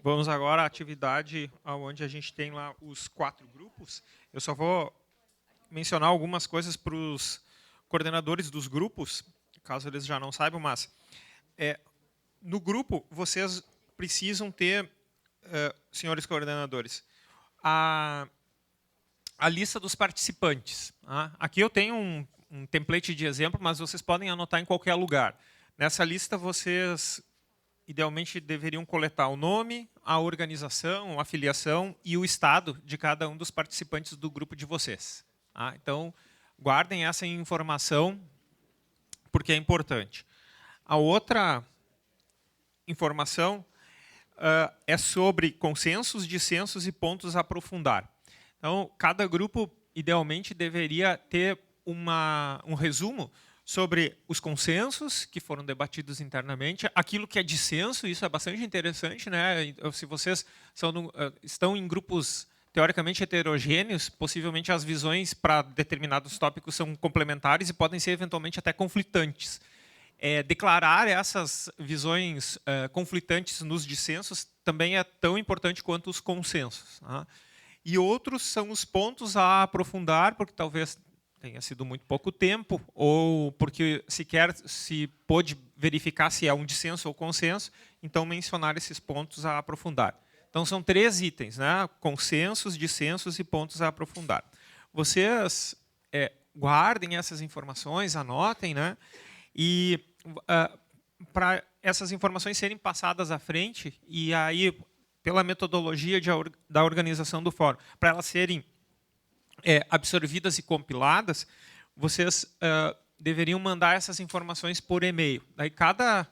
Vamos agora à atividade onde a gente tem lá os 4 grupos. Eu só vou mencionar algumas coisas para os coordenadores dos grupos, caso eles já não saibam, mas no grupo vocês precisam ter, senhores coordenadores, a lista dos participantes. Tá? Aqui eu tenho um template de exemplo, mas vocês podem anotar em qualquer lugar. Nessa lista vocês idealmente deveriam coletar o nome, a organização, a filiação e o estado de cada um dos participantes do grupo de vocês. Tá? Então, guardem essa informação, porque é importante. A outra informação é sobre consensos, dissensos e pontos a aprofundar. Então, cada grupo, idealmente, deveria ter um resumo sobre os consensos que foram debatidos internamente, aquilo que é dissenso, isso é bastante interessante, né? Se vocês estão em grupos teoricamente heterogêneos, possivelmente as visões para determinados tópicos são complementares e podem ser eventualmente até conflitantes. Declarar essas visões conflitantes nos dissensos também é tão importante quanto os consensos. Tá? E outros são os pontos a aprofundar, porque talvez tenha sido muito pouco tempo, ou porque sequer se pôde verificar se é um dissenso ou consenso, então mencionar esses pontos a aprofundar. Então são 3 itens, né? Consensos, dissensos e pontos a aprofundar. Vocês guardem essas informações, anotem, né? E para essas informações serem passadas à frente, e aí, pela metodologia da organização do fórum, para elas serem absorvidas e compiladas, vocês deveriam mandar essas informações por e-mail. Daí cada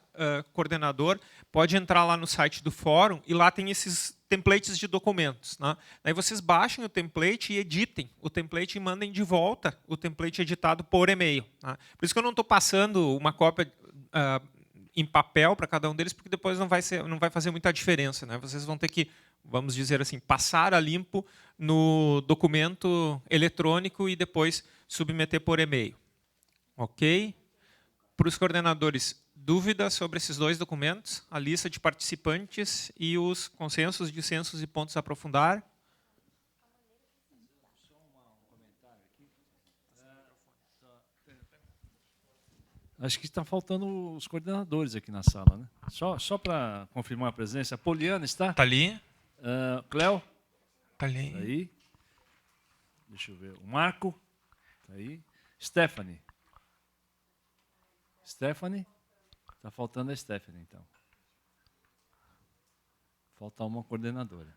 coordenador pode entrar lá no site do fórum e lá tem esses templates de documentos. Né? Daí vocês baixem o template e editem o template e mandem de volta o template editado por e-mail. Tá? Por isso que eu não estou passando uma cópia em papel para cada um deles, porque depois não vai fazer muita diferença. Né? Vocês vão ter que, vamos dizer assim, passar a limpo no documento eletrônico e depois submeter por e-mail. Ok? Para os coordenadores, dúvidas sobre esses 2 documentos? A lista de participantes e os consensos, dissensos e pontos a aprofundar? Acho que está faltando os coordenadores aqui na sala, né? Só para confirmar a presença. A Poliana está? Está ali. Cléo? Está ali. Tá aí. Deixa eu ver. O Marco? Está aí. Stephanie? Stephanie? Está faltando a Stephanie, então. Falta uma coordenadora.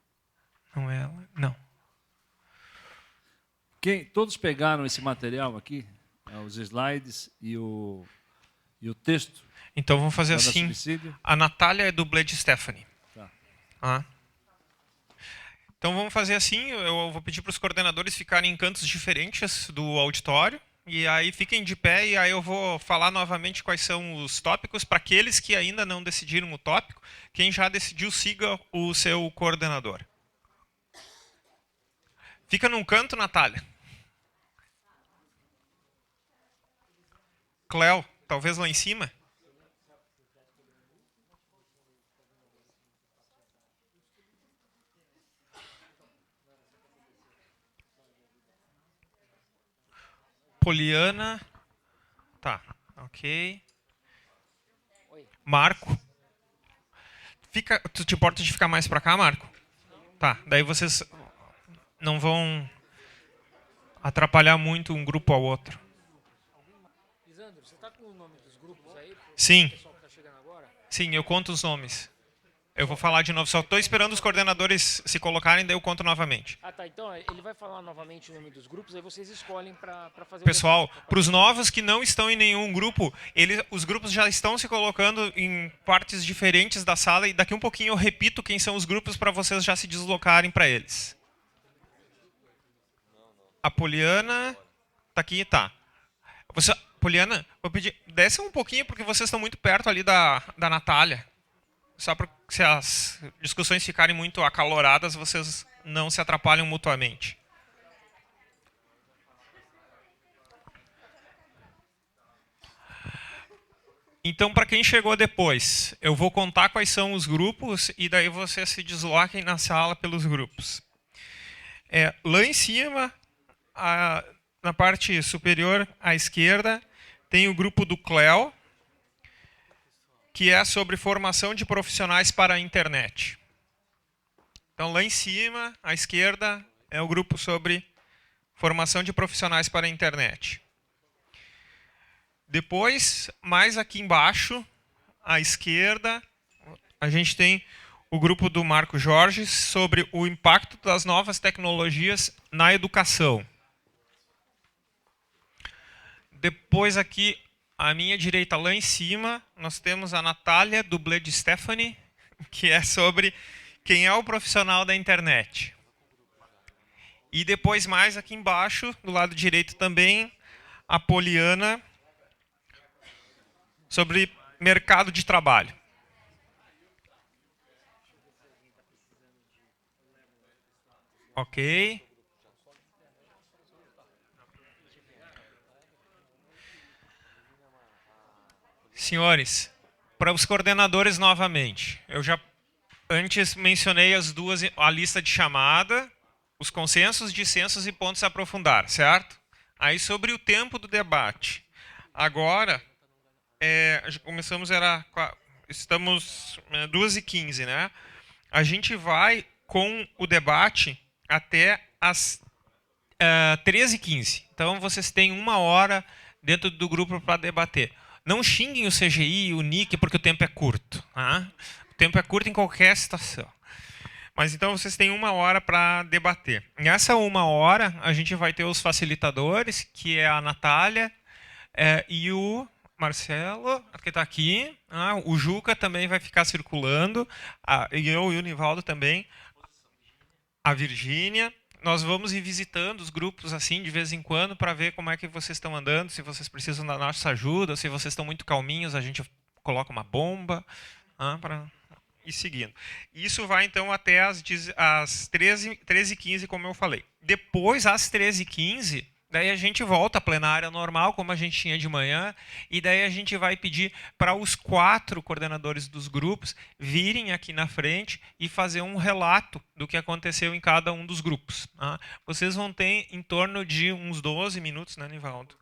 Não é ela? Não. Todos pegaram esse material aqui? Os slides e o texto? Então vamos fazer assim. Subsídio? A Natália é dublê de Stephanie. Tá. Então vamos fazer assim, eu vou pedir para os coordenadores ficarem em cantos diferentes do auditório, e aí fiquem de pé, e aí eu vou falar novamente quais são os tópicos, para aqueles que ainda não decidiram o tópico, quem já decidiu, siga o seu coordenador. Fica num canto, Natália. Cléo, talvez lá em cima. Poliana. Tá, ok. Marco. Tu te importa de ficar mais para cá, Marco? Tá, daí vocês não vão atrapalhar muito um grupo ao outro. Lisandro, você está com o nome dos grupos aí? Sim. O pessoal que está chegando agora? Sim, eu conto os nomes. Eu vou falar de novo. Só estou esperando os coordenadores se colocarem, daí eu conto novamente. Ah, tá. Então, ele vai falar novamente o nome dos grupos, aí vocês escolhem para fazer Pessoal, o para os novos que não estão em nenhum grupo, os grupos já estão se colocando em partes diferentes da sala e daqui um pouquinho eu repito quem são os grupos para vocês já se deslocarem para eles. A Poliana está aqui, tá. Poliana, vou pedir, desce um pouquinho porque vocês estão muito perto ali da Natália. Só para se as discussões ficarem muito acaloradas, vocês não se atrapalham mutuamente. Então, para quem chegou depois, eu vou contar quais são os grupos e daí vocês se desloquem na sala pelos grupos. Lá em cima, na parte superior à esquerda, tem o grupo do Cleo, que é sobre formação de profissionais para a internet. Então, lá em cima, à esquerda, é o grupo sobre formação de profissionais para a internet. Depois, mais aqui embaixo, à esquerda, a gente tem o grupo do Marco Jorge sobre o impacto das novas tecnologias na educação. Depois aqui, à minha direita, lá em cima, nós temos a Natália, dublê de Stephanie, que é sobre quem é o profissional da internet. E depois, mais aqui embaixo, do lado direito também, a Poliana, sobre mercado de trabalho. Ok. Senhores, para os coordenadores novamente, eu já antes mencionei a lista de chamada, os consensos, dissensos e pontos a aprofundar, certo? Aí sobre o tempo do debate. Agora, estamos 2h15, né? A gente vai com o debate até as 13h15. Então, vocês têm 1 hora dentro do grupo para debater. Não xinguem o CGI e o Nick, porque o tempo é curto. Tá? O tempo é curto em qualquer situação. Mas então vocês têm 1 hora para debater. Nessa 1 hora, a gente vai ter os facilitadores, que é a Natália e o Marcelo, que está aqui. O Juca também vai ficar circulando. E eu e o Nivaldo também. A Virgínia. Nós vamos ir visitando os grupos assim de vez em quando para ver como é que vocês estão andando, se vocês precisam da nossa ajuda, se vocês estão muito calminhos, a gente coloca uma bomba para ir seguindo. Isso vai então até às 13h15, como eu falei. Depois, às 13h15, daí a gente volta à plenária normal, como a gente tinha de manhã, e daí a gente vai pedir para os 4 coordenadores dos grupos virem aqui na frente e fazer um relato do que aconteceu em cada um dos grupos. Tá? Vocês vão ter em torno de uns 12 minutos, né, Nivaldo?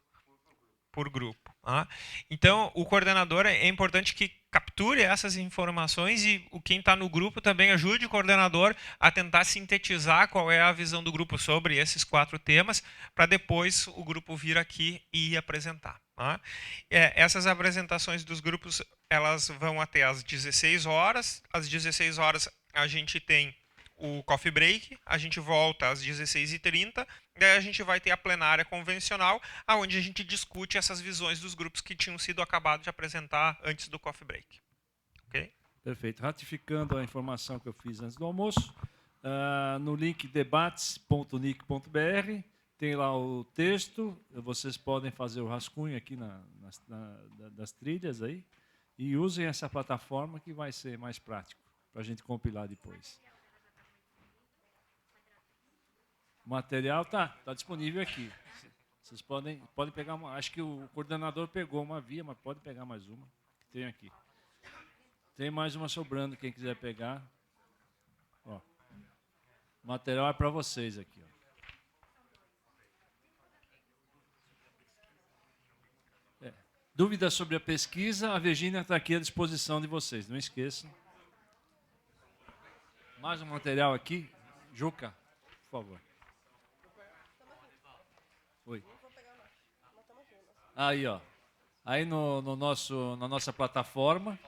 Por grupo. Tá? Então, o coordenador é importante que capture essas informações e quem está no grupo também ajude o coordenador a tentar sintetizar qual é a visão do grupo sobre esses 4 temas, para depois o grupo vir aqui e apresentar. Tá? Essas apresentações dos grupos elas vão até às 16 horas. Às 16 horas a gente tem o coffee break, a gente volta às 16h30, daí a gente vai ter a plenária convencional, onde a gente discute essas visões dos grupos que tinham sido acabados de apresentar antes do coffee break. Ok? Perfeito. Ratificando a informação que eu fiz antes do almoço, no link debates.nic.br tem lá o texto, vocês podem fazer o rascunho aqui das trilhas aí, e usem essa plataforma que vai ser mais prático para a gente compilar depois. O material tá disponível aqui. Vocês podem pegar uma. Acho que o coordenador pegou uma via, mas pode pegar mais uma. Tem aqui. Tem mais uma sobrando, quem quiser pegar. Ó, o material é para vocês aqui. Ó. Dúvidas sobre a pesquisa? A Virgínia está aqui à disposição de vocês. Não esqueçam. Mais um material aqui. Juca, por favor. Oi. Aí, ó. Aí na nossa plataforma,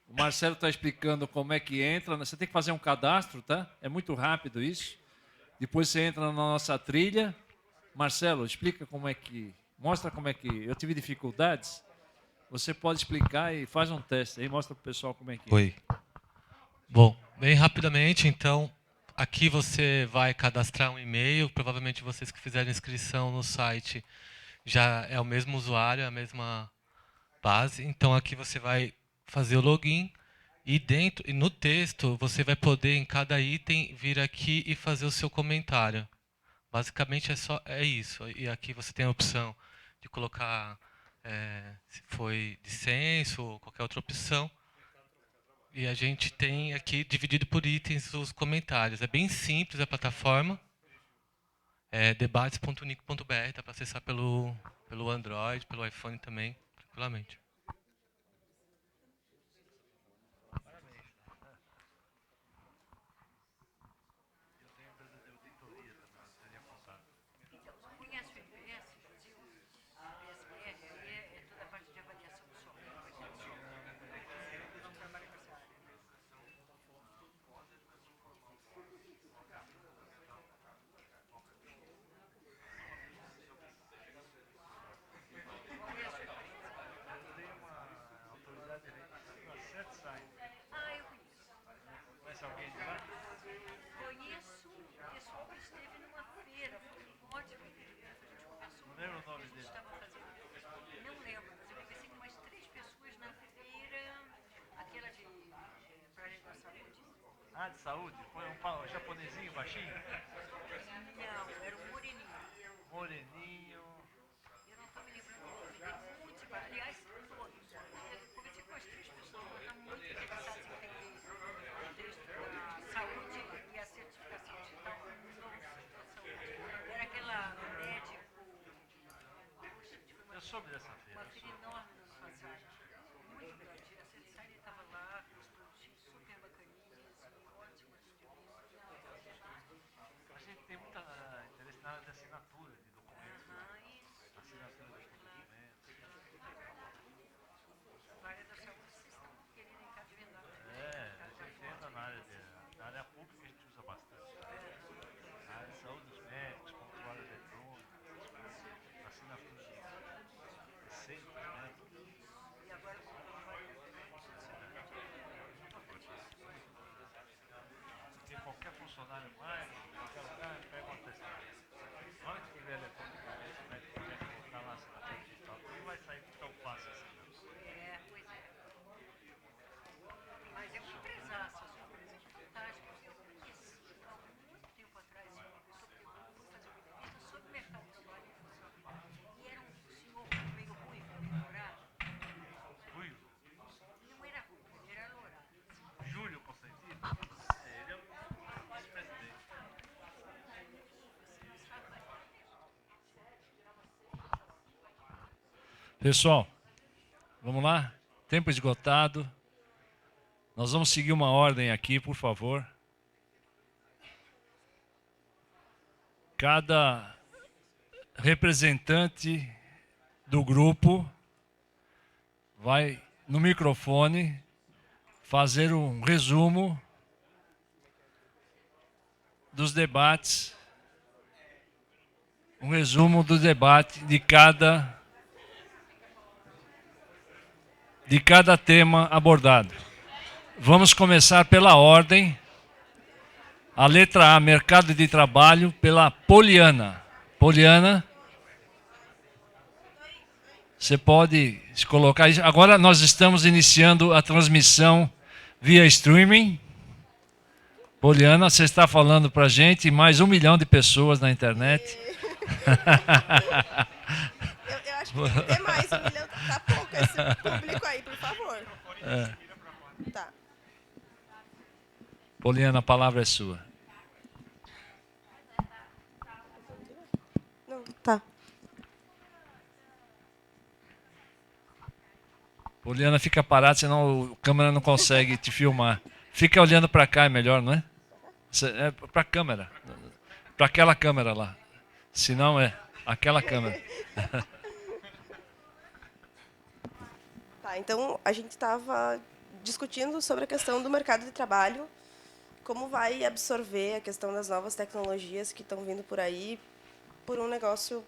o Marcelo está explicando como é que entra. Você tem que fazer um cadastro, tá? É muito rápido isso. Depois você entra na nossa trilha. Marcelo, explica como é que... Mostra como é que... Eu tive dificuldades. Você pode explicar e faz um teste aí. Mostra para o pessoal como é que... Oi. Bom, bem rapidamente, então... Aqui você vai cadastrar um e-mail, provavelmente vocês que fizeram inscrição no site já é o mesmo usuário, a mesma base. Então aqui você vai fazer o login e no texto você vai poder em cada item vir aqui e fazer o seu comentário. Basicamente é isso. E aqui você tem a opção de colocar se foi de censo ou qualquer outra opção. E a gente tem aqui dividido por itens os comentários. É bem simples a plataforma. É debates.unico.br, dá para acessar pelo Android, pelo iPhone também, tranquilamente. Ah, de saúde? Foi um japonesinho baixinho? Não, era um moreninho. Moreninho. Eu não estou me lembrando do nome. Tem muitos, aliás, todos. Eu conversei com as 3 pessoas, mas estão muito interessadas em entender o texto da saúde e a certificação digital no setor da saúde. Era aquela médico. Eu soube dessa Uma feira. feira enorme nos passagens. Muito grande. A Certisária estava lá, com os produtinhos super bacaninhas, ótimos serviços. A gente tem muita interesse na área de assinatura de documentos. Isso. Assinatura de documentos. Na área da saúde, vocês estão querendo encadear. A gente entra na área pública, a gente usa bastante. Na área de saúde dos médicos, prontuário eletrônico, assinatura de receitas, né? E agora com o Porque qualquer funcionário mais, qualquer lugar, pega uma testagem. Na hora que tiver eletronicamente, o médico tiver que colocar lá a assinatura digital, não vai sair tão fácil assim. pois é. Mas é uma empresaça, a sua empresa é fantástica. Eu conheci há muito tempo atrás uma pessoa que fui fazer uma entrevista sobre o mercado de trabalho em função. E era um senhor meio ruivo, meio dourado. Ruivo, Não era ruivo, ele era dourado. Júlio Constantino, ele é o vice-presidente. Pessoal, vamos lá? Tempo esgotado. Nós vamos seguir uma ordem aqui, por favor. Cada representante do grupo vai no microfone fazer um resumo dos debates, um resumo do debate de cada tema abordado. Vamos começar pela ordem. A letra A, mercado de trabalho, pela Poliana. Poliana, você pode se colocar. Agora nós estamos iniciando a transmissão via streaming. Poliana, você está falando para a gente, mais 1 milhão de pessoas na internet. Eu acho que tem que ter mais 1 milhão. Tá pouco esse público aí, por favor. Tá. Poliana, a palavra é sua. Não, tá. Poliana, fica parada, senão a câmera não consegue te filmar. Fica olhando para cá, é melhor, não é? É para a câmera. Para aquela câmera lá. Se não, é aquela câmera. Tá, então a gente estava discutindo sobre a questão do mercado de trabalho, como vai absorver a questão das novas tecnologias que estão vindo por aí, por um negócio...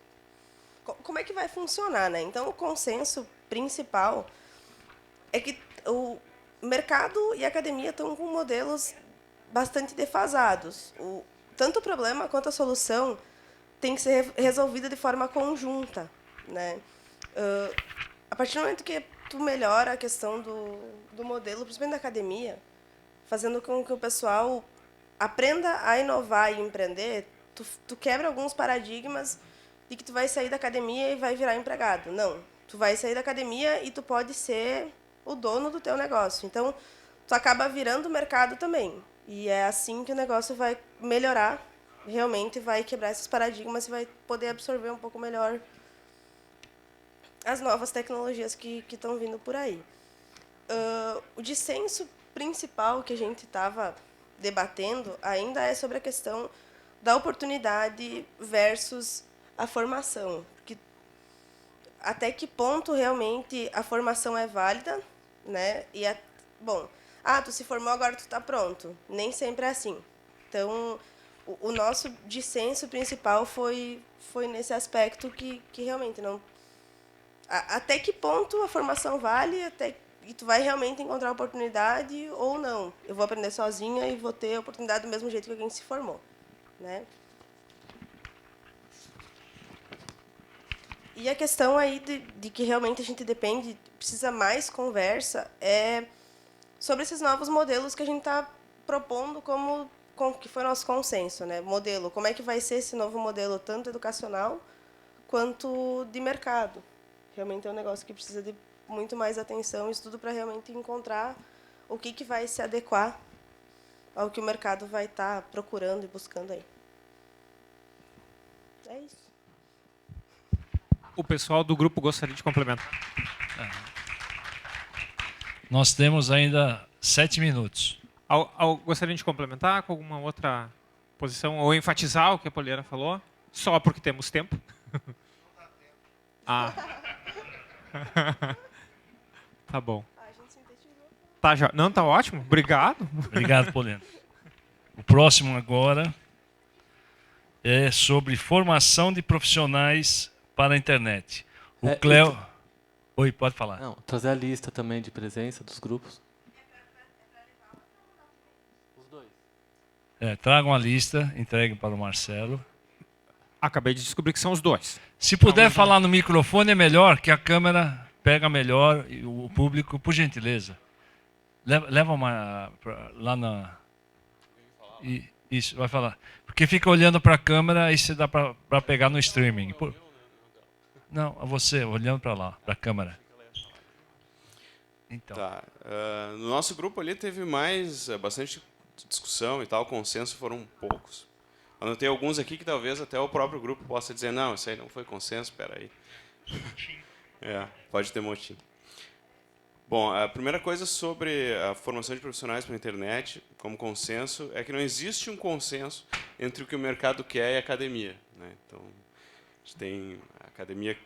Como é que vai funcionar, né? Então, o consenso principal é que o mercado e a academia estão com modelos bastante defasados. Tanto o problema quanto a solução tem que ser resolvida de forma conjunta, né? A partir do momento que tu melhora a questão do modelo, principalmente da academia, fazendo com que o pessoal aprenda a inovar e empreender, tu quebra alguns paradigmas de que tu vai sair da academia e vai virar empregado. Não. Tu tu vai sair da academia e tu pode ser o dono do teu negócio. Então, tu acaba virando o mercado também. E é assim que o negócio vai melhorar, realmente vai quebrar esses paradigmas e vai poder absorver um pouco melhor as novas tecnologias que estão vindo por aí. O dissenso principal que a gente estava debatendo ainda é sobre a questão da oportunidade versus a formação. Até que ponto realmente a formação é válida, né? Bom, tu se formou, agora tu está pronto. Nem sempre é assim. Então, o nosso dissenso principal foi nesse aspecto que realmente não... Até que ponto a formação vale, e tu vai realmente encontrar oportunidade ou não. Eu vou aprender sozinha e vou ter oportunidade do mesmo jeito que alguém se formou, né? E a questão aí de que realmente a gente precisa mais conversa, é sobre esses novos modelos que a gente está propondo que foi nosso consenso, né? Modelo, como é que vai ser esse novo modelo, tanto educacional quanto de mercado. Realmente é um negócio que precisa de muito mais atenção e estudo para realmente encontrar o que vai se adequar ao que o mercado vai estar procurando e buscando aí. É isso. O pessoal do grupo gostaria de complementar. Nós temos ainda 7 minutos. Gostaria de complementar com alguma outra posição ou enfatizar o que a Poliana falou? Só porque temos tempo? Tá bom. Tá, já. Não, tá ótimo. Obrigado. Obrigado, Poliana. O próximo agora é sobre formação de profissionais para a internet. O Cléo... Oi, pode falar. Não, trazer a lista também de presença dos grupos. Os dois. Tragam a lista, entreguem para o Marcelo. Acabei de descobrir que são os dois. Se puder falar no microfone é melhor, que a câmera pega melhor e o público, por gentileza. Leva lá na... Isso, vai falar. Porque fica olhando para a câmera e se dá para pegar no streaming. Não, você, olhando para lá, para a câmera. Então. Tá. No nosso grupo ali teve bastante discussão e tal, consenso foram poucos. Anotei alguns aqui que talvez até o próprio grupo possa dizer, não, isso aí não foi consenso, espera aí. Pode ter motim. Bom, a primeira coisa sobre a formação de profissionais para a internet, como consenso, é que não existe um consenso entre o que o mercado quer e a academia, né? Então, a gente tem a academia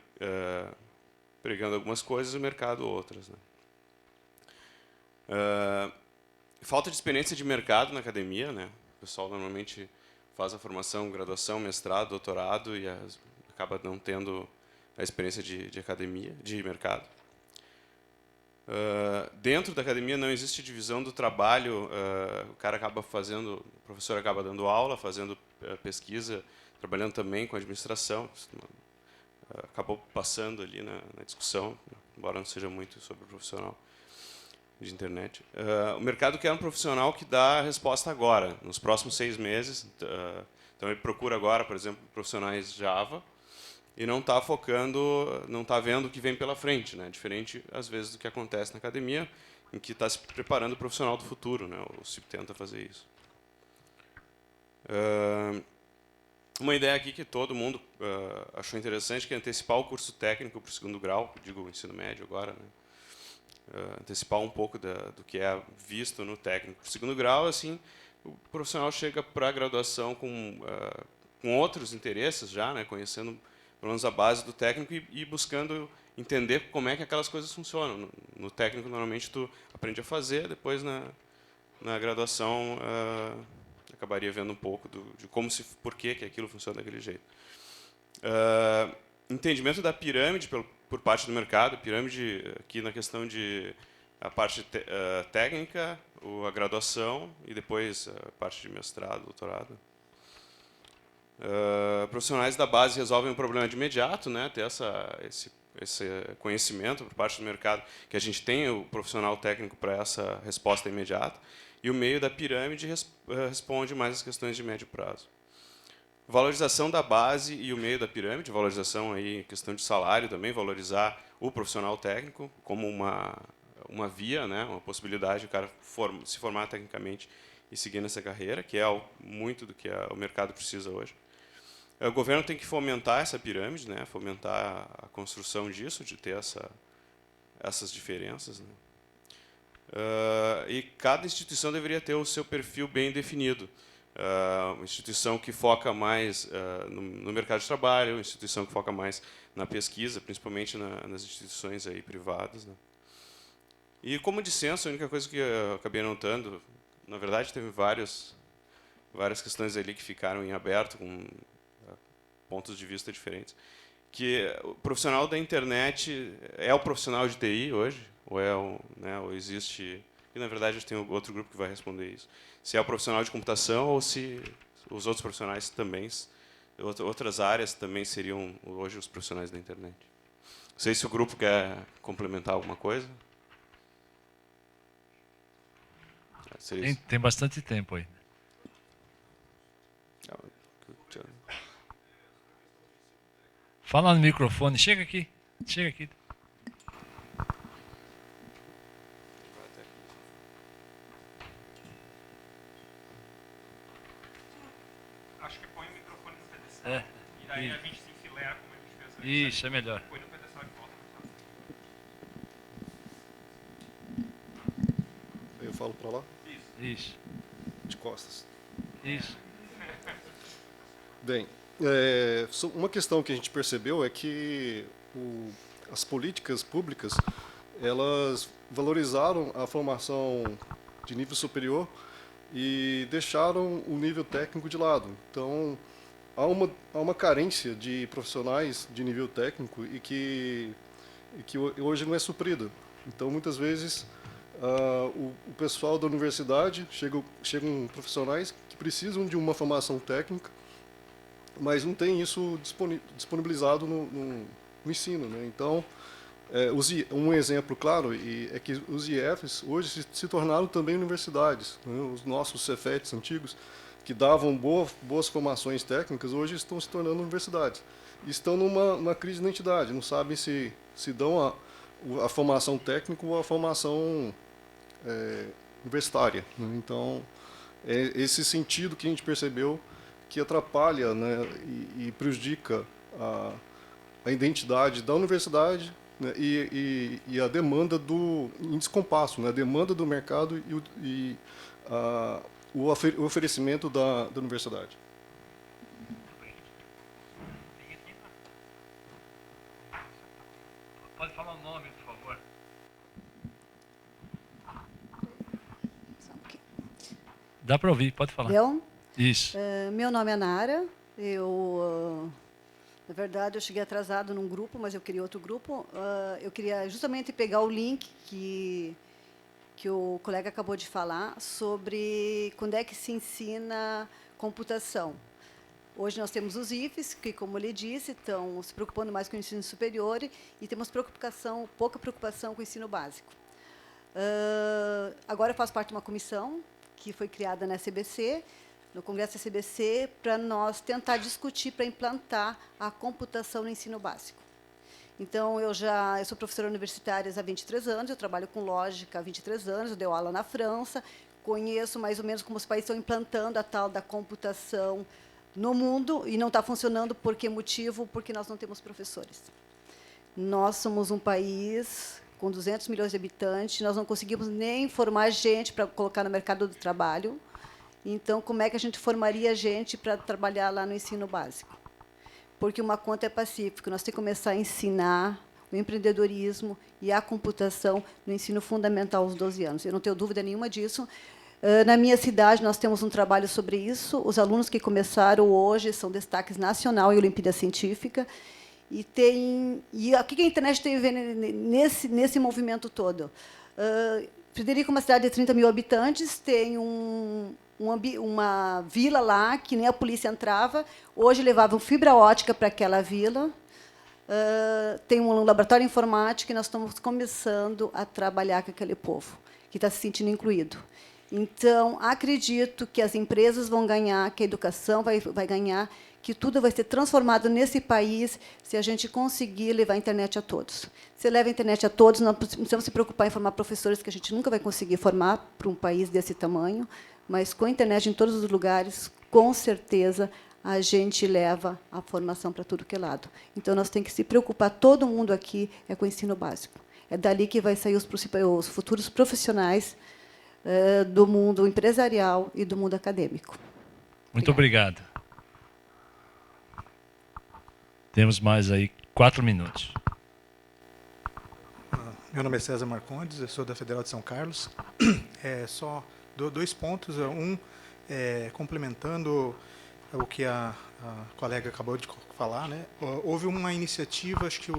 pregando algumas coisas e o mercado outras, né? Falta de experiência de mercado na academia, né? O pessoal normalmente faz a formação, graduação, mestrado, doutorado e acaba não tendo a experiência de academia, de mercado. Dentro da academia não existe divisão do trabalho, o professor acaba dando aula, fazendo pesquisa, trabalhando também com administração, acabou passando ali na discussão, embora não seja muito sobre o profissional de internet. O mercado quer um profissional que dá a resposta agora, nos próximos 6 meses. Então ele procura agora, por exemplo, profissionais Java, e não está focando, não está vendo o que vem pela frente, né? Diferente, às vezes, do que acontece na academia, em que está se preparando o profissional do futuro, né? O CIP tenta fazer isso. Uma ideia aqui que todo mundo achou interessante, que é antecipar o curso técnico para o 2º grau, digo o ensino médio agora, né? Antecipar um pouco do que é visto no técnico. Para o 2º grau, assim, o profissional chega para a graduação com outros interesses já, né? Conhecendo pelo menos a base do técnico e buscando entender como é que aquelas coisas funcionam. No técnico, normalmente, tu aprende a fazer, depois na graduação acabaria vendo um pouco de por que aquilo funciona daquele jeito. Entendimento da pirâmide por parte do mercado, pirâmide aqui na questão de a parte técnica, a graduação e depois a parte de mestrado, doutorado. Profissionais da base resolvem um problema de imediato, né? Ter esse conhecimento por parte do mercado, que a gente tem o profissional técnico para essa resposta imediata, e o meio da pirâmide responde mais as questões de médio prazo. Valorização da base e o meio da pirâmide, valorização aí em questão de salário também, valorizar o profissional técnico como uma via, né, uma possibilidade de o cara se formar tecnicamente e seguir nessa carreira, que é muito do que o mercado precisa hoje. O governo tem que fomentar essa pirâmide, né, fomentar a construção disso, de ter essas diferenças, né. E cada instituição deveria ter o seu perfil bem definido. Uma instituição que foca mais no mercado de trabalho, uma instituição que foca mais na pesquisa, principalmente nas instituições aí privadas, né. E como dissenso, a única coisa que eu acabei notando, na verdade, teve várias questões ali que ficaram em aberto, com pontos de vista diferentes, que o profissional da internet é o profissional de TI hoje, ou ou existe, e na verdade tem outro grupo que vai responder isso, se é o profissional de computação ou se os outros profissionais também, outras áreas também seriam hoje os profissionais da internet. Não sei se o grupo quer complementar alguma coisa. Tem bastante tempo aí. Fala no microfone. Chega aqui. Chega aqui. Acho que põe o microfone no pedestal. E daí a gente se enfileira como a gente fez antes. Isso, é melhor. Põe no pedestal e volta. Eu falo para lá? Isso. De costas. Isso. Bem, uma questão que a gente percebeu é que as políticas públicas, elas valorizaram a formação de nível superior e deixaram o nível técnico de lado. Então, há uma carência de profissionais de nível técnico e que hoje não é suprida. Então, muitas vezes, o pessoal da universidade, chegam profissionais que precisam de uma formação técnica, mas não tem isso disponibilizado no ensino, né? Então, um exemplo claro é que os IFs hoje se tornaram também universidades, né? Os nossos Cefetes antigos, que davam boas formações técnicas, hoje estão se tornando universidades. Estão numa crise de identidade, não sabem se dão a formação técnica ou a formação universitária, né? Então, é esse sentido que a gente percebeu que atrapalha, né, e prejudica a identidade da universidade, né, e a demanda em descompasso, né, a demanda do mercado e o oferecimento da universidade. Pode falar o nome, por favor. Dá para ouvir, pode falar. Deu? Isso. Meu nome é Nara. Na verdade, eu cheguei atrasado num grupo, mas eu queria outro grupo. Eu queria justamente pegar o link que o colega acabou de falar sobre quando é que se ensina computação. Hoje nós temos os IFES, que, como ele disse, estão se preocupando mais com o ensino superior e temos pouca preocupação com o ensino básico. Agora eu faço parte de uma comissão que foi criada na SBC, no Congresso da SBC, para nós tentar discutir, para implantar a computação no ensino básico. Então, eu sou professora universitária há 23 anos, eu trabalho com lógica há 23 anos, eu dei aula na França, conheço mais ou menos como os países estão implantando a tal da computação no mundo, e não está funcionando. Por que motivo? Porque nós não temos professores. Nós somos um país com 200 milhões de habitantes, nós não conseguimos nem formar gente para colocar no mercado do trabalho. Então, como é que a gente formaria gente para trabalhar lá no ensino básico? Porque uma conta é pacífica, nós temos que começar a ensinar o empreendedorismo e a computação no ensino fundamental aos 12 anos. Eu não tenho dúvida nenhuma disso. Na minha cidade, nós temos um trabalho sobre isso. Os alunos que começaram hoje são destaques nacional em Olimpíada Científica. E o que a internet tem a ver nesse movimento todo? Frederico é uma cidade de 30 mil habitantes, tem uma vila lá que nem a polícia entrava. Hoje levavam fibra ótica para aquela vila. Tem um laboratório informático e nós estamos começando a trabalhar com aquele povo que está se sentindo incluído. Então, acredito que as empresas vão ganhar, que a educação vai ganhar, que tudo vai ser transformado nesse país se a gente conseguir levar a internet a todos. Se leva a internet a todos, não precisamos se preocupar em formar professores, que a gente nunca vai conseguir formar para um país desse tamanho, mas com a internet em todos os lugares, com certeza, a gente leva a formação para tudo que é lado. Então, nós temos que se preocupar, todo mundo aqui, com o ensino básico. É dali que vai sair os futuros profissionais do mundo empresarial e do mundo acadêmico. Muito obrigado. Temos mais aí 4 minutos. Meu nome é César Marcondes, eu sou da Federal de São Carlos. Só 2 pontos. Complementando o que a colega acabou de falar, né? Houve uma iniciativa, acho que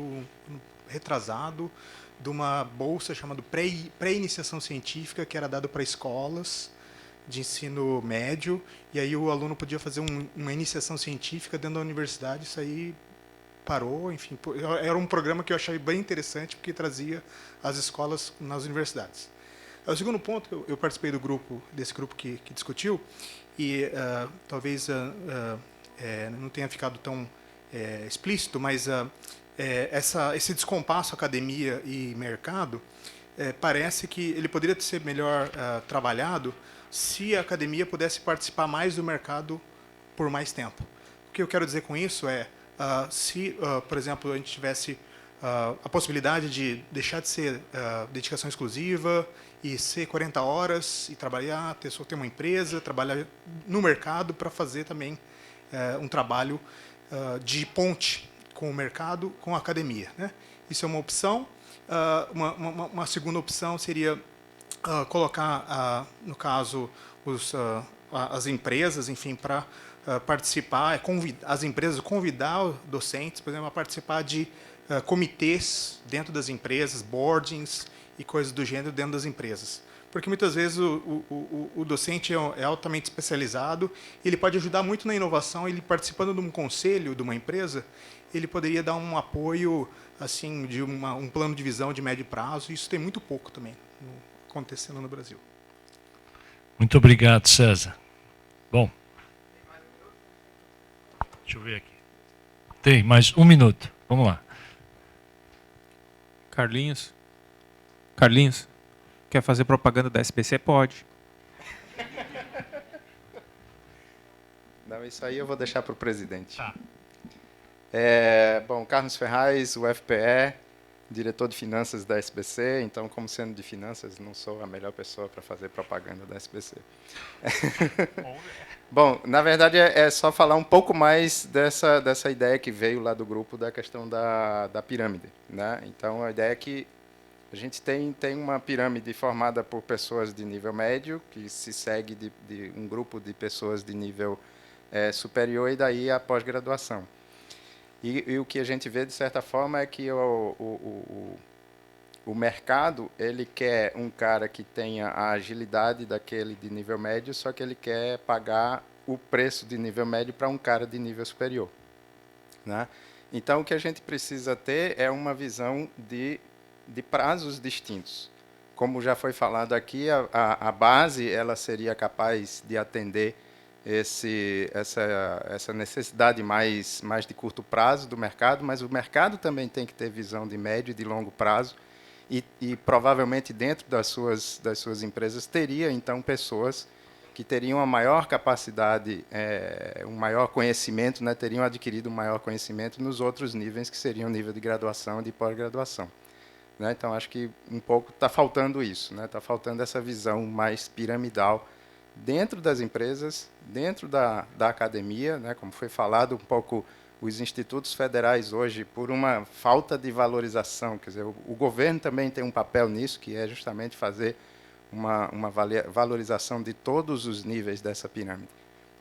retrasado, de uma bolsa chamada pré-iniciação científica, que era dada para escolas de ensino médio, e aí o aluno podia fazer uma iniciação científica dentro da universidade. Isso aí parou, enfim, era um programa que eu achei bem interessante, porque trazia as escolas nas universidades. O segundo ponto, eu participei desse grupo que discutiu, e talvez não tenha ficado tão explícito, mas esse descompasso academia e mercado, parece que ele poderia ser melhor trabalhado se a academia pudesse participar mais do mercado por mais tempo. O que eu quero dizer com isso se, por exemplo, a gente tivesse a possibilidade de deixar de ser dedicação exclusiva e ser 40 horas e trabalhar, ter uma empresa, trabalhar no mercado para fazer também um trabalho de ponte com o mercado, com a academia, né? Isso é uma opção. Uma segunda opção seria colocar, no caso, as empresas, enfim, para participar, as empresas convidar os docentes, por exemplo, a participar de comitês dentro das empresas, boardings e coisas do gênero dentro das empresas. Porque muitas vezes o docente é altamente especializado, ele pode ajudar muito na inovação, ele participando de um conselho de uma empresa, ele poderia dar um apoio assim de um plano de visão de médio prazo, e isso tem muito pouco também acontecendo no Brasil. Muito obrigado, César. Bom, deixa eu ver aqui. Tem mais 1 minuto. Vamos lá. Carlinhos, quer fazer propaganda da SBC? Pode. Não, isso aí eu vou deixar para o presidente. Tá. Bom, Carlos Ferraz, UFPE, diretor de finanças da SBC, então, como sendo de finanças, não sou a melhor pessoa para fazer propaganda da SBC. Bom, na verdade, é só falar um pouco mais dessa ideia que veio lá do grupo da questão da pirâmide, né? Então, a ideia é que a gente tem uma pirâmide formada por pessoas de nível médio, que se segue de um grupo de pessoas de nível superior, e daí a pós-graduação. E o que a gente vê, de certa forma, é que o mercado ele quer um cara que tenha a agilidade daquele de nível médio, só que ele quer pagar o preço de nível médio para um cara de nível superior, né? Então, o que a gente precisa ter é uma visão de prazos distintos. Como já foi falado aqui, a base ela seria capaz de atender essa necessidade mais de curto prazo do mercado, mas o mercado também tem que ter visão de médio e de longo prazo, e provavelmente dentro das suas empresas teria, então, pessoas que teriam uma maior capacidade, um maior conhecimento, né, teriam adquirido um maior conhecimento nos outros níveis, que seriam o nível de graduação e de pós-graduação, né? Então, acho que um pouco está faltando isso, né? Está faltando essa visão mais piramidal dentro das empresas, dentro da academia, né? Como foi falado um pouco, os institutos federais hoje, por uma falta de valorização, quer dizer, o governo também tem um papel nisso, que é justamente fazer uma valorização de todos os níveis dessa pirâmide,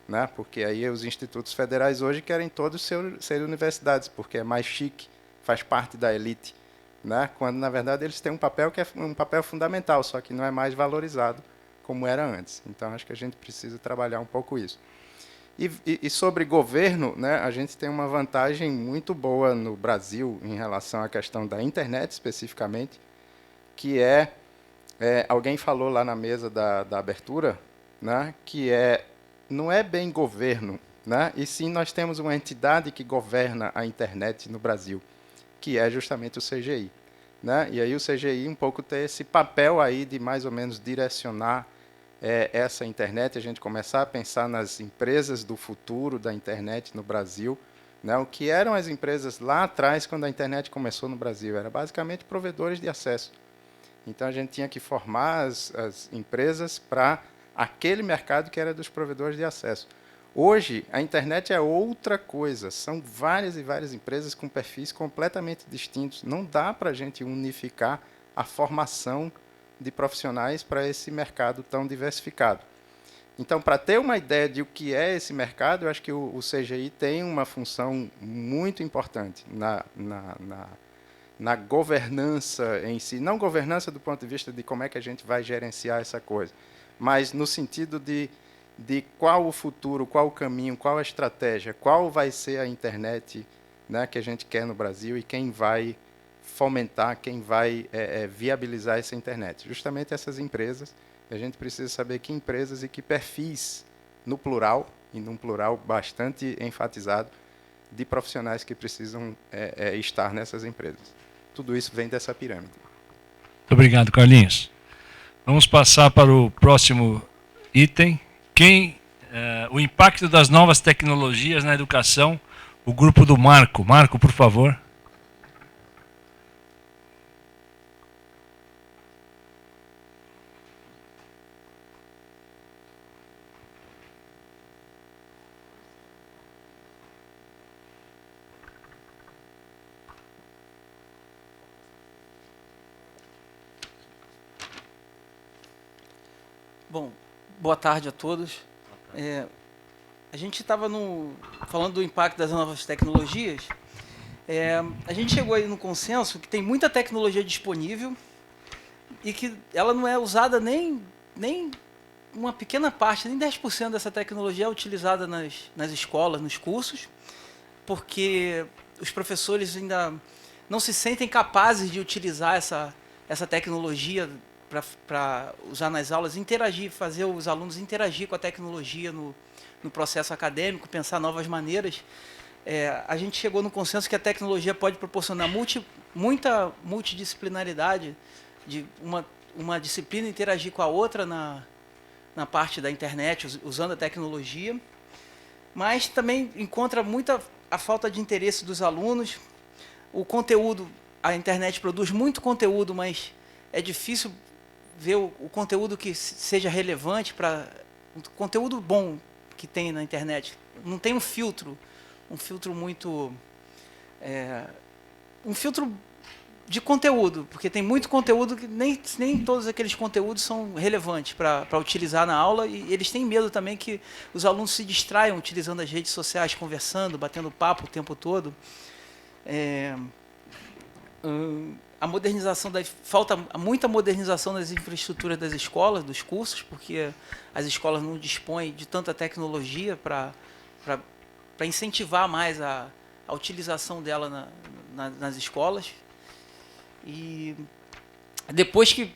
né? Porque aí os institutos federais hoje querem todos ser universidades, porque é mais chique, faz parte da elite, né? Quando, na verdade, eles têm um papel que é um papel fundamental, só que não é mais valorizado como era antes. Então, acho que a gente precisa trabalhar um pouco isso. E sobre governo, né, a gente tem uma vantagem muito boa no Brasil em relação à questão da internet, especificamente, que é Alguém falou lá na mesa da abertura, né, que não é bem governo, né, e sim nós temos uma entidade que governa a internet no Brasil, que é justamente o CGI. Né? E aí o CGI um pouco tem esse papel aí de mais ou menos direcionar essa internet, a gente começar a pensar nas empresas do futuro da internet no Brasil, né? O que eram as empresas lá atrás, quando a internet começou no Brasil? Era basicamente provedores de acesso. Então, a gente tinha que formar as empresas para aquele mercado que era dos provedores de acesso. Hoje, a internet é outra coisa. São várias e várias empresas com perfis completamente distintos. Não dá para a gente unificar a formação de profissionais para esse mercado tão diversificado. Então, para ter uma ideia de o que é esse mercado, eu acho que o CGI tem uma função muito importante na governança em si. Não governança do ponto de vista de como é que a gente vai gerenciar essa coisa, mas no sentido de qual o futuro, qual o caminho, qual a estratégia, qual vai ser a internet, né, que a gente quer no Brasil e quem vai fomentar, quem vai viabilizar essa internet. Justamente essas empresas, a gente precisa saber que empresas e que perfis, no plural, e num plural bastante enfatizado, de profissionais que precisam estar nessas empresas. Tudo isso vem dessa pirâmide. Muito obrigado, Carlinhos. Vamos passar para o próximo item. O impacto das novas tecnologias na educação, o grupo do Marco. Marco, por favor. Bom, boa tarde a todos. A gente estava falando do impacto das novas tecnologias. A gente chegou aí no consenso que tem muita tecnologia disponível e que ela não é usada nem uma pequena parte, nem 10% dessa tecnologia é utilizada nas escolas, nos cursos, porque os professores ainda não se sentem capazes de utilizar essa tecnologia para usar nas aulas, interagir, fazer os alunos interagir com a tecnologia no processo acadêmico, pensar novas maneiras. A gente chegou no consenso que a tecnologia pode proporcionar muita multidisciplinaridade, de uma disciplina interagir com a outra na parte da internet, usando a tecnologia, mas também encontra muita a falta de interesse dos alunos. O conteúdo, a internet produz muito conteúdo, mas é difícil ver o conteúdo que seja relevante para o conteúdo bom que tem na internet. Não tem um filtro muito um filtro de conteúdo, porque tem muito conteúdo que nem todos aqueles conteúdos são relevantes para utilizar na aula, e eles têm medo também que os alunos se distraiam utilizando as redes sociais, conversando, batendo papo o tempo todo. A modernização falta muita modernização das infraestruturas das escolas, dos cursos, porque as escolas não dispõem de tanta tecnologia para incentivar mais a utilização dela nas escolas. E depois que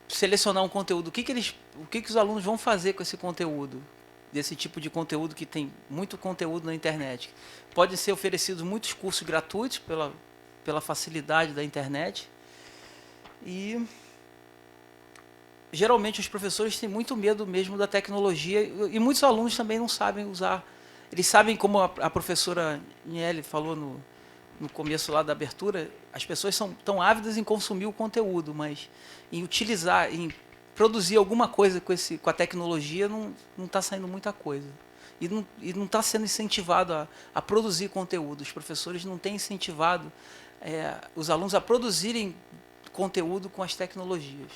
selecionar um conteúdo, o que os alunos vão fazer com esse conteúdo, desse tipo de conteúdo que tem muito conteúdo na internet? Podem ser oferecidos muitos cursos gratuitos pela facilidade da internet, e geralmente os professores têm muito medo mesmo da tecnologia, e muitos alunos também não sabem usar. Eles sabem, como a professora Niele falou no começo lá da abertura, as pessoas são tão ávidas em consumir o conteúdo, mas em utilizar, em produzir alguma coisa com a tecnologia, não está saindo muita coisa. E não está sendo incentivado a produzir conteúdo. Os professores não têm incentivado os alunos a produzirem conteúdo com as tecnologias.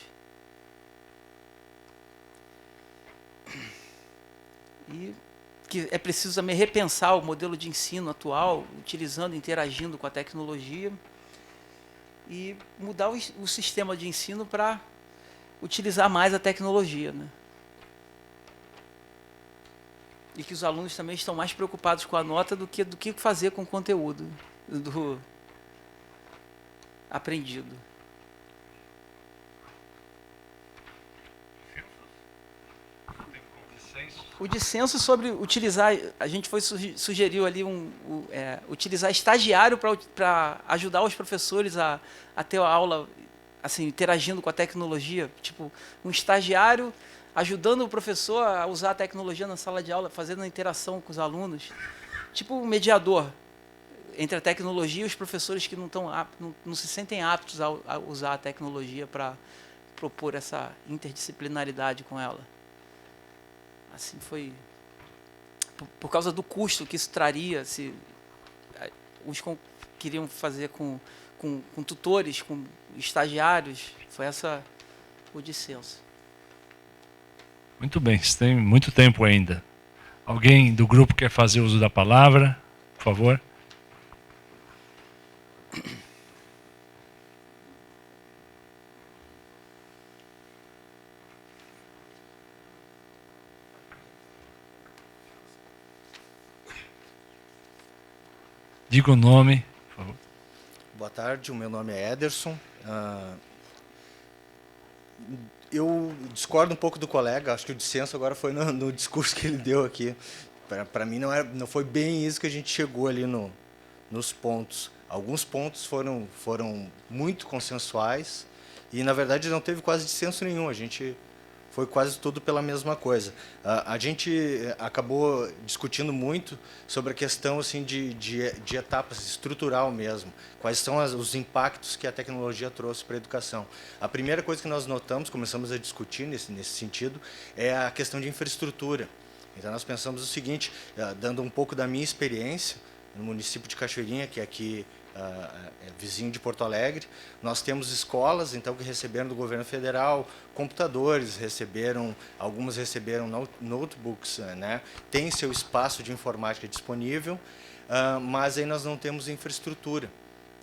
E que é preciso também repensar o modelo de ensino atual, interagindo com a tecnologia, e mudar o sistema de ensino para utilizar mais a tecnologia, né? E que os alunos também estão mais preocupados com a nota do que fazer com o conteúdo aprendido. o dissenso sobre utilizar, a gente sugeriu ali utilizar estagiário para ajudar os professores a ter a aula assim, interagindo com a tecnologia, tipo um estagiário ajudando o professor a usar a tecnologia na sala de aula, fazendo a interação com os alunos, tipo um mediador entre a tecnologia e os professores que não se sentem aptos a usar a tecnologia para propor essa interdisciplinaridade com ela. Assim foi por causa do custo que isso traria, se uns queriam fazer com tutores, com estagiários, foi essa o dissenso. Muito bem, você tem muito tempo ainda. Alguém do grupo quer fazer uso da palavra? Por favor. Diga o nome, por favor. Boa tarde, o meu nome é Ederson. Eu discordo um pouco do colega, acho que o dissenso agora foi no discurso que ele deu aqui. Para mim não foi bem isso que a gente chegou ali nos pontos. Alguns pontos foram muito consensuais e, na verdade, não teve quase dissenso nenhum. A gente foi quase tudo pela mesma coisa. A gente acabou discutindo muito sobre a questão assim, de etapas, estrutural mesmo. Quais são os impactos que a tecnologia trouxe para a educação. A primeira coisa que nós notamos, começamos a discutir nesse sentido, é a questão de infraestrutura. Então, nós pensamos o seguinte, dando um pouco da minha experiência, no município de Cachoeirinha, que é aqui vizinho de Porto Alegre, nós temos escolas então que receberam do governo federal computadores, algumas receberam notebooks, né? Tem seu espaço de informática disponível, mas aí nós não temos infraestrutura.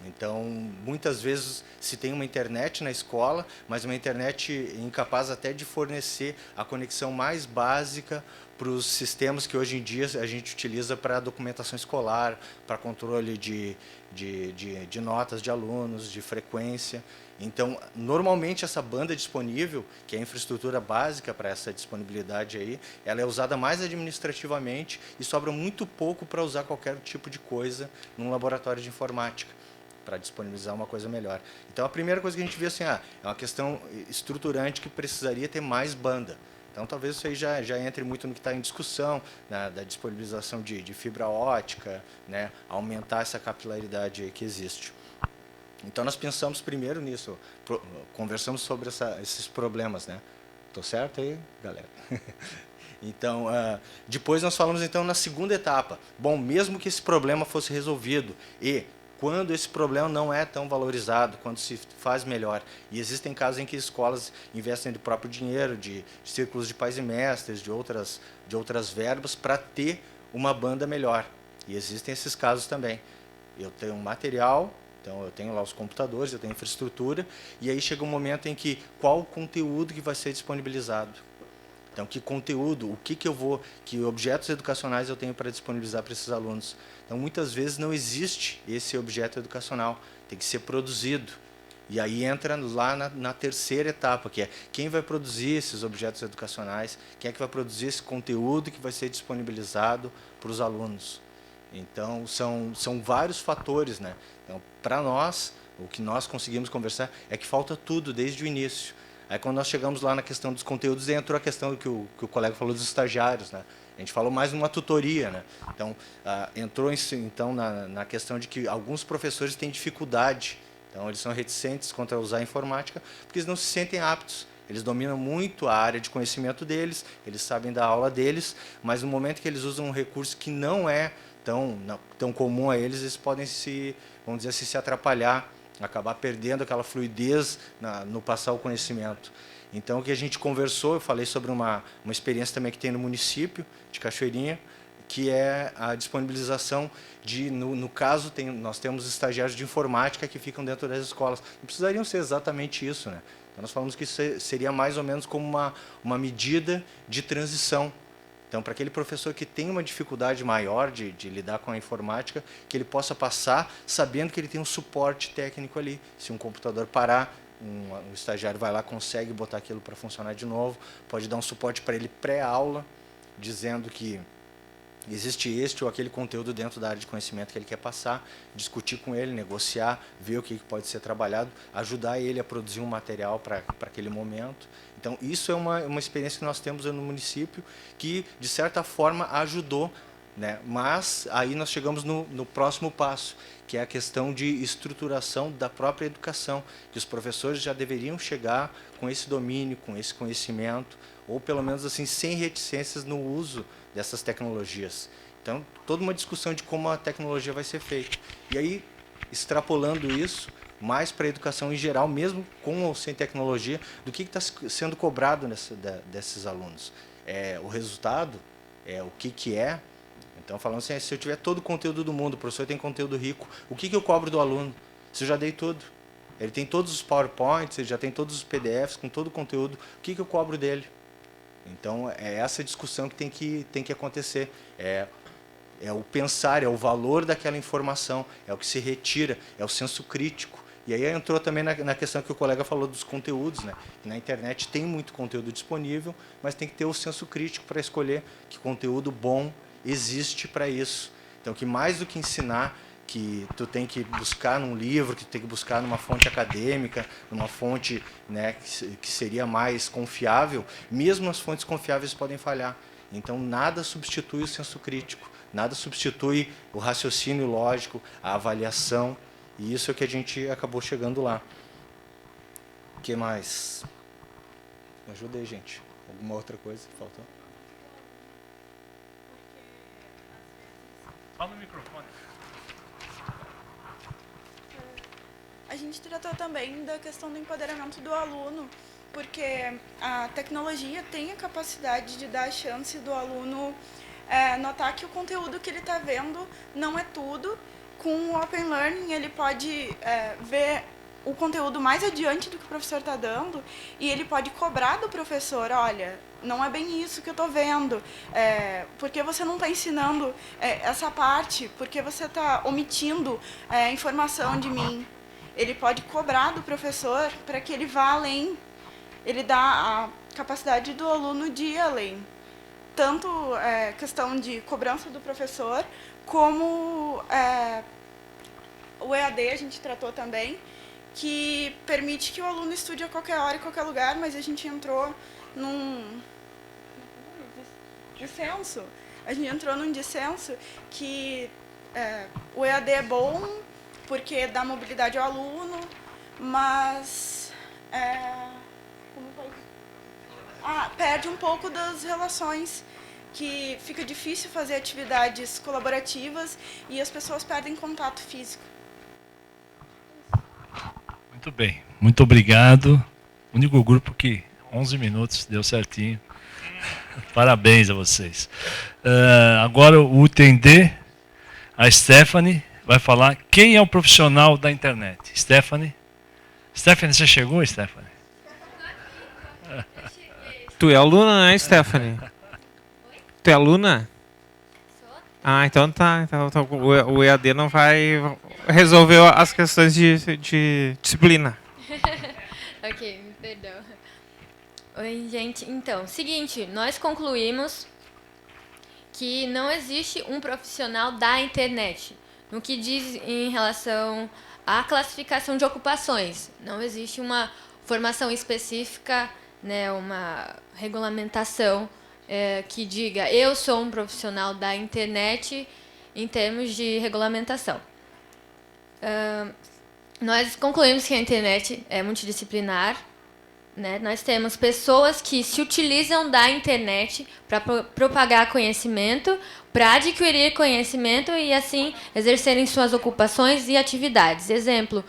Então, muitas vezes se tem uma internet na escola, mas uma internet incapaz até de fornecer a conexão mais básica para os sistemas que hoje em dia a gente utiliza para documentação escolar, para controle de notas de alunos, de frequência. Então, normalmente essa banda disponível, que é a infraestrutura básica para essa disponibilidade aí, ela é usada mais administrativamente e sobra muito pouco para usar qualquer tipo de coisa num laboratório de informática, para disponibilizar uma coisa melhor. Então, a primeira coisa que a gente vê assim, é uma questão estruturante que precisaria ter mais banda. Então, talvez isso aí já entre muito no que está em discussão, né, da disponibilização de fibra ótica, né, aumentar essa capilaridade aí que existe. Então, nós pensamos primeiro nisso, conversamos sobre esses problemas, né? Estou certo aí, galera? Então, depois nós falamos então na segunda etapa. Bom, mesmo que esse problema fosse resolvido e quando esse problema não é tão valorizado, quando se faz melhor. E existem casos em que escolas investem de próprio dinheiro, de círculos de pais e mestres, de outras verbas, para ter uma banda melhor. E existem esses casos também. Eu tenho um material, então eu tenho lá os computadores, eu tenho infraestrutura, e aí chega um momento em que qual o conteúdo que vai ser disponibilizado. Então, que conteúdo, que objetos educacionais eu tenho para disponibilizar para esses alunos. Então, muitas vezes não existe esse objeto educacional, tem que ser produzido. E aí entra lá na terceira etapa, que é quem vai produzir esses objetos educacionais, quem é que vai produzir esse conteúdo que vai ser disponibilizado para os alunos. Então, são vários fatores, né? Então, para nós, o que nós conseguimos conversar é que falta tudo desde o início. Aí, quando nós chegamos lá na questão dos conteúdos, entrou a questão que o colega falou dos estagiários, né? A gente falou mais numa tutoria, né? Então, entrou então na questão de que alguns professores têm dificuldade. Então, eles são reticentes quanto a usar a informática, porque eles não se sentem aptos. Eles dominam muito a área de conhecimento deles, eles sabem da aula deles, mas no momento que eles usam um recurso que não é tão comum a eles, eles podem vamos dizer assim, se atrapalhar, acabar perdendo aquela fluidez no passar o conhecimento. Então, o que a gente conversou, eu falei sobre uma experiência também que tem no município de Cachoeirinha, que é a disponibilização no caso, nós temos estagiários de informática que ficam dentro das escolas. Não precisariam ser exatamente isso, né? Então, nós falamos que isso seria mais ou menos como uma medida de transição. Então, para aquele professor que tem uma dificuldade maior de lidar com a informática, que ele possa passar sabendo que ele tem um suporte técnico ali. Se um computador parar, um estagiário vai lá, consegue botar aquilo para funcionar de novo, pode dar um suporte para ele pré-aula, dizendo que existe este ou aquele conteúdo dentro da área de conhecimento que ele quer passar, discutir com ele, negociar, ver o que pode ser trabalhado, ajudar ele a produzir um material para aquele momento. Então, isso é uma experiência que nós temos no município que, de certa forma, ajudou, né? Mas aí nós chegamos no próximo passo, que é a questão de estruturação da própria educação, que os professores já deveriam chegar com esse domínio, com esse conhecimento, ou pelo menos assim sem reticências no uso dessas tecnologias. Então, toda uma discussão de como a tecnologia vai ser feita. E aí, extrapolando isso, mais para a educação em geral, mesmo com ou sem tecnologia, do que está sendo cobrado desses alunos. O resultado, o que é. Então, falando assim, se eu tiver todo o conteúdo do mundo, o professor tem conteúdo rico, o que eu cobro do aluno? Se eu já dei tudo. Ele tem todos os PowerPoints, ele já tem todos os PDFs com todo o conteúdo, o que eu cobro dele? Então, é essa discussão que tem que acontecer. É o pensar, é o valor daquela informação, é o que se retira, é o senso crítico. E aí entrou também na questão que o colega falou dos conteúdos, né? Na internet tem muito conteúdo disponível, mas tem que ter o senso crítico para escolher que conteúdo bom existe para isso. Então, que mais do que ensinar, que tu tem que buscar num livro, que tu tem que buscar numa fonte acadêmica, numa fonte, né, que seria mais confiável, mesmo as fontes confiáveis podem falhar. Então, nada substitui o senso crítico, nada substitui o raciocínio lógico, a avaliação, e isso é que a gente acabou chegando lá. O que mais? Me ajuda aí, gente. Alguma outra coisa que faltou? Fala no microfone. A gente tratou também da questão do empoderamento do aluno, porque a tecnologia tem a capacidade de dar a chance do aluno notar que o conteúdo que ele está vendo não é tudo. Com o Open Learning, ele pode ver o conteúdo mais adiante do que o professor está dando e ele pode cobrar do professor, olha, não é bem isso que eu estou vendo, por que você não está ensinando essa parte, por que você está omitindo informação de mim. Ele pode cobrar do professor para que ele vá além, ele dá a capacidade do aluno de ir além. Tanto questão de cobrança do professor, como o EAD a gente tratou também, que permite que o aluno estude a qualquer hora, em qualquer lugar, mas a gente entrou num dissenso. A gente entrou num dissenso que o EAD é bom porque dá mobilidade ao aluno, mas perde um pouco das relações, que fica difícil fazer atividades colaborativas e as pessoas perdem contato físico. Muito bem, muito obrigado. O único grupo que 11 minutos deu certinho. Parabéns a vocês. Agora o UTD, a Stephanie, vai falar quem é o profissional da internet. Stephanie, você chegou, Stephanie? Tu é aluna, né, Stephanie? Tu é aluna? Ah, então tá. Então, o EAD não vai resolver as questões de disciplina. Ok, me perdão. Oi, gente. Então, seguinte, nós concluímos que não existe um profissional da internet. No que diz em relação à classificação de ocupações. Não existe uma formação específica, né, uma regulamentação que diga eu sou um profissional da internet em termos de regulamentação. Nós concluímos que a internet é multidisciplinar, né? Nós temos pessoas que se utilizam da internet para propagar conhecimento, para adquirir conhecimento e, assim, exercerem suas ocupações e atividades. Exemplo,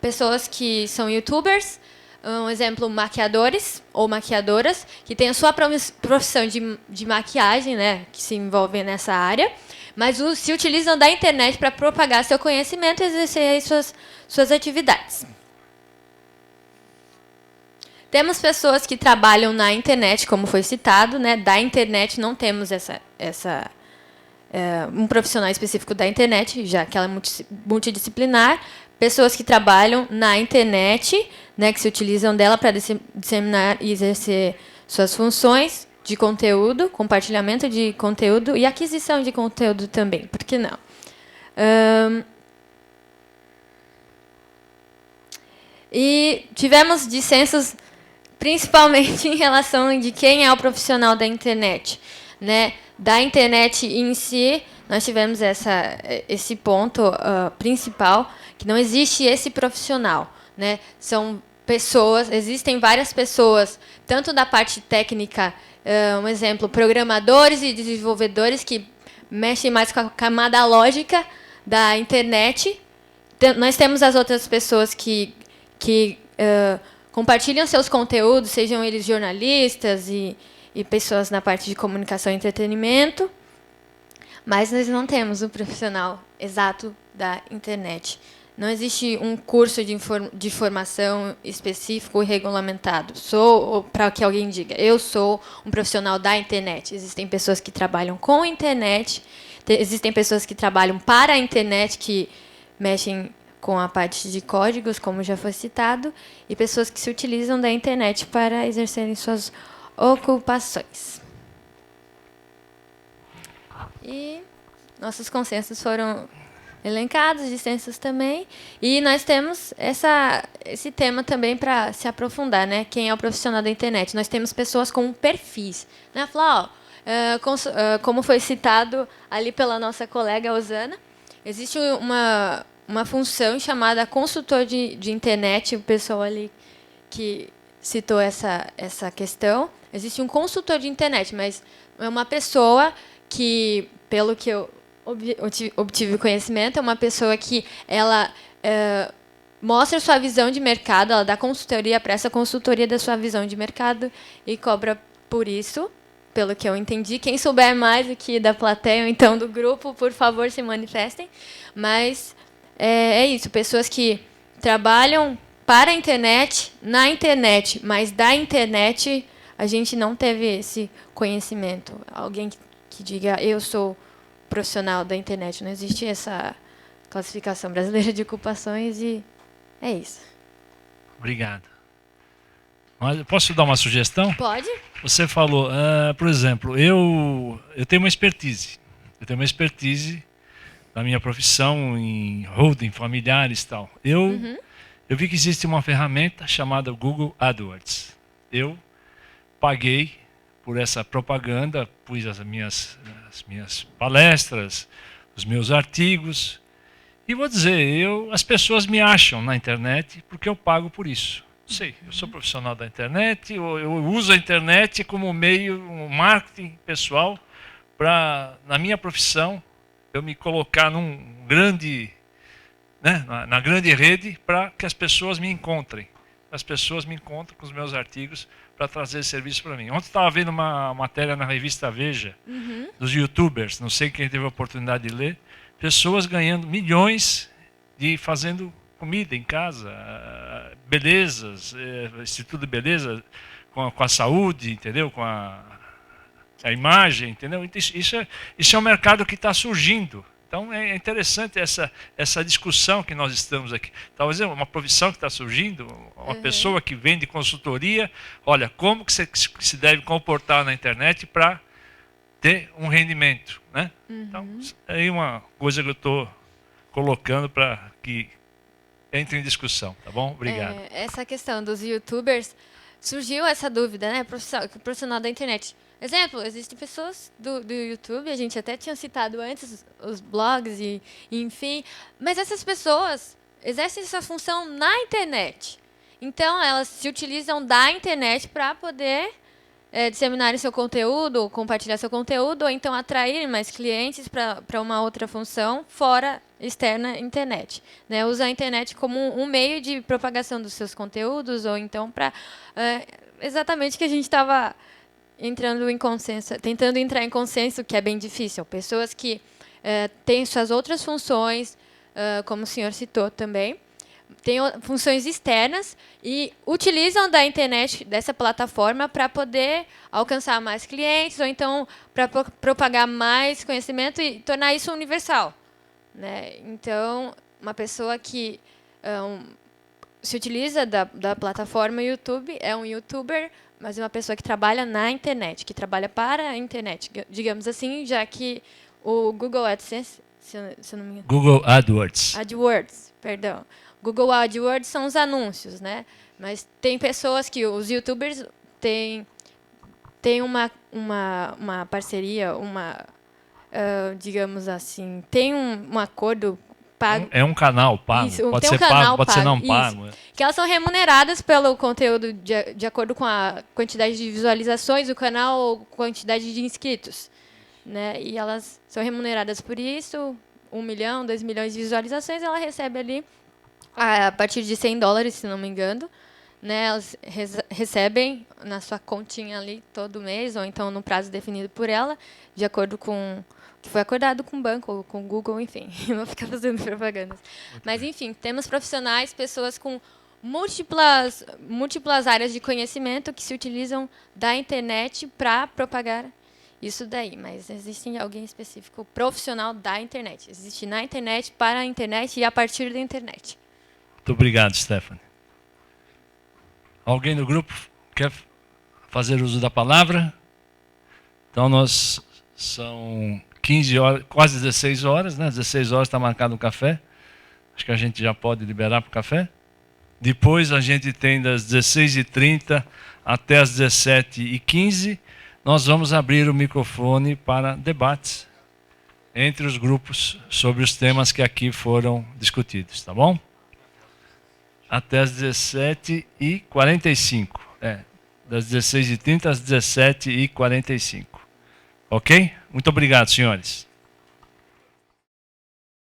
pessoas que são youtubers, um exemplo, maquiadores ou maquiadoras, que têm a sua profissão de maquiagem, né, que se envolvem nessa área, mas se utilizam da internet para propagar seu conhecimento e exercer suas atividades. Temos pessoas que trabalham na internet, como foi citado, né, da internet não temos um profissional específico da internet, já que ela é multidisciplinar. Pessoas que trabalham na internet, né, que se utilizam dela para disseminar e exercer suas funções, de conteúdo, compartilhamento de conteúdo e aquisição de conteúdo também, por que não? E tivemos dissensos principalmente em relação de quem é o profissional da internet, né? Da internet em si, nós tivemos esse ponto principal, que não existe esse profissional, né? São pessoas, existem várias pessoas, tanto da parte técnica, um exemplo, programadores e desenvolvedores que mexem mais com a camada lógica da internet. Nós temos as outras pessoas que compartilham seus conteúdos, sejam eles jornalistas e pessoas na parte de comunicação e entretenimento, mas nós não temos um profissional exato da internet. Não existe um curso de formação específico e regulamentado. Para que alguém diga, eu sou um profissional da internet. Existem pessoas que trabalham com a internet, existem pessoas que trabalham para a internet, que mexem com a parte de códigos, como já foi citado, e pessoas que se utilizam da internet para exercerem suas ocupações. E nossos consensos foram elencados, dissensos também, e nós temos esse tema também para se aprofundar, né? Quem é o profissional da internet? Nós temos pessoas com perfis, né? Falar, como foi citado ali pela nossa colega Osana, existe uma função chamada consultor de internet, o pessoal ali que citou essa questão. Existe um consultor de internet, mas é uma pessoa que, pelo que eu obtive conhecimento, é uma pessoa que ela mostra sua visão de mercado, ela dá consultoria, presta consultoria da sua visão de mercado e cobra por isso, pelo que eu entendi. Quem souber mais aqui da plateia, ou então do grupo, por favor, se manifestem. Mas é isso, pessoas que trabalham para a internet, na internet, mas da internet a gente não teve esse conhecimento. Alguém que diga, eu sou profissional da internet. Não existe essa classificação brasileira de ocupações e é isso. Obrigado. Posso dar uma sugestão? Pode. Você falou, por exemplo, eu tenho uma expertise. Eu tenho uma expertise na minha profissão em holding, familiares e tal. Eu vi que existe uma ferramenta chamada Google AdWords. Eu paguei por essa propaganda, pus as minhas palestras, os meus artigos. E vou dizer, as pessoas me acham na internet porque eu pago por isso. Não sei, eu sou profissional da internet, eu uso a internet como meio, um marketing pessoal, para, na minha profissão, eu me colocar num grande, né, na grande rede para que as pessoas me encontrem. As pessoas me encontram com os meus artigos para trazer serviço para mim. Ontem estava vendo uma matéria na revista Veja, dos youtubers, não sei quem teve a oportunidade de ler, pessoas ganhando milhões fazendo comida em casa, belezas, instituto de beleza, com a saúde, entendeu? Com a imagem, entendeu? Isso é um mercado que está surgindo. Então é interessante essa discussão que nós estamos aqui. Talvez uma profissão que está surgindo, uma pessoa que vende consultoria, olha, como que você se deve comportar na internet para ter um rendimento, né? Então, é uma coisa que eu estou colocando para que entre em discussão, tá bom? Obrigado. Essa questão dos youtubers, surgiu essa dúvida, né? Profissional da internet. Exemplo, existem pessoas do YouTube, a gente até tinha citado antes os blogs e enfim, mas essas pessoas exercem essa função na internet. Então, elas se utilizam da internet para poder disseminar seu conteúdo, compartilhar seu conteúdo, ou então atrair mais clientes para uma outra função fora externa internet. Né? Usa a internet como um meio de propagação dos seus conteúdos, ou então para exatamente o que a gente estava tentando entrar em consenso, que é bem difícil. Pessoas que têm suas outras funções, como o senhor citou também, têm funções externas e utilizam da internet, dessa plataforma, para poder alcançar mais clientes, ou então para propagar mais conhecimento e tornar isso universal. Né? Então, uma pessoa que se utiliza da plataforma YouTube é um youtuber, mas uma pessoa que trabalha na internet, que trabalha para a internet, digamos assim, já que o Google AdSense, se eu não me engano, Google AdWords. AdWords, perdão. Google AdWords são os anúncios, né? Mas tem pessoas que os YouTubers têm uma parceria, digamos assim, tem um acordo pago. É um canal pago. Isso, pode tem ser um canal pago, pode ser não isso. pago. Que elas são remuneradas pelo conteúdo de acordo com a quantidade de visualizações do canal ou quantidade de inscritos, né? E elas são remuneradas por isso, 1 milhão, 2 milhões de visualizações, ela recebe ali a partir de $100, se não me engano, né? Elas recebem na sua continha ali todo mês, ou então no prazo definido por ela, de acordo com que foi acordado com o banco, com o Google, enfim. Não vou ficar fazendo propagandas. Mas, enfim, temos profissionais, pessoas com múltiplas áreas de conhecimento que se utilizam da internet para propagar isso daí. Mas existe alguém específico profissional da internet. Existe na internet, para a internet e a partir da internet. Muito obrigado, Stephanie. Alguém do grupo quer fazer uso da palavra? Então, são 15 horas, quase 16 horas, né? 16 horas está marcado o café. Acho que a gente já pode liberar para o café. Depois a gente tem das 16h30 até as 17h15. Nós vamos abrir o microfone para debates entre os grupos sobre os temas que aqui foram discutidos, tá bom? Até as 17h45. Das 16h30 às 17h45. Ok? Muito obrigado, senhores.